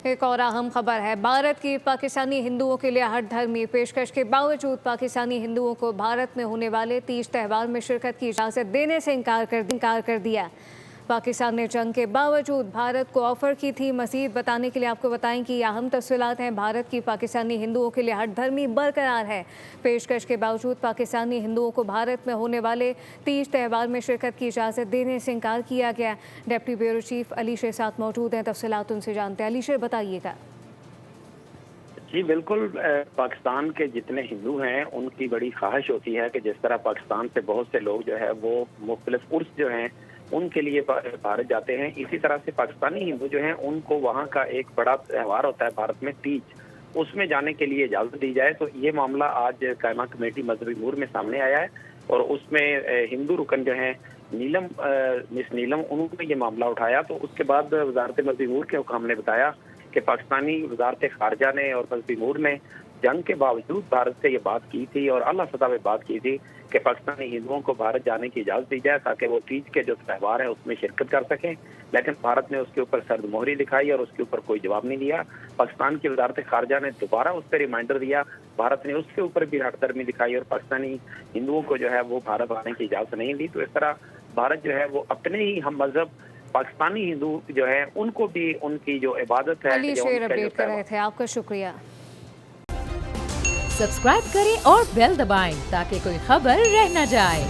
एक और अहम खबर है। भारत की पाकिस्तानी हिंदुओं के लिए हर धर्मी पेशकश के बावजूद पाकिस्तानी हिंदुओं को भारत में होने वाले तीज त्यौहार में शिरकत की इजाज़त देने से इनकार कर दिया। पाकिस्तान ने जंग के बावजूद भारत को ऑफर की थी। मज़ीद बताने के लिए आपको बताएं कि अहम तफसीलात हैं। भारत की पाकिस्तानी हिंदुओं के लिए हर धर्मी बरकरार है। पेशकश के बावजूद पाकिस्तानी हिंदुओं को भारत में होने वाले तीज त्यौहार में शिरकत की इजाज़त देने से इनकार किया गया। डिप्टी ब्यूरो चीफ अली शेर साथ मौजूद हैं, तफसीलात उनसे जानते हैं। अली शेर, बताइएगा। जी बिल्कुल, पाकिस्तान के जितने हिंदू हैं उनकी बड़ी ख्वाहिश होती है कि जिस तरह पाकिस्तान से बहुत से लोग जो है वो मुख्तलिफ उर्स जो हैं उनके लिए भारत जाते हैं, इसी तरह से पाकिस्तानी हिंदू जो हैं उनको वहाँ का एक बड़ा त्यौहार होता है भारत में तीज, उसमें जाने के लिए इजाज़त दी जाए। तो ये मामला आज कायमा कमेटी मजहबी नूर में सामने आया है और उसमें हिंदू रुकन जो हैं मिस नीलम, उन्होंने ये मामला उठाया। तो उसके बाद वजारत मजहबी नूर के हुकाम ने बताया कि पाकिस्तानी वजारत खारजा ने और मजहबी नूर ने जंग के बावजूद भारत से ये बात की थी और अल्लाह सतह पे बात की थी कि पाकिस्तानी हिंदुओं को भारत जाने की इजाज़त दी जाए ताकि वो तीज के जो त्यौहार है उसमें शिरकत कर सकें। लेकिन भारत ने उसके ऊपर सर्द मोहरी दिखाई और उसके ऊपर कोई जवाब नहीं दिया। पाकिस्तान की वजारत खारजा ने दोबारा उस पर रिमाइंडर दिया, भारत ने उसके ऊपर भी हटदर्मी दिखाई और पाकिस्तानी हिंदुओं को जो है वो भारत आने की इजाज़त नहीं दी। तो इस तरह भारत जो है वो अपने ही हम मजहब पाकिस्तानी हिंदू जो है उनको भी उनकी जो इबादत है। अली शेर अपडेट कर रहे थे, आपका शुक्रिया। सब्सक्राइब करें और बेल दबाएं ताकि कोई खबर रह न जाए।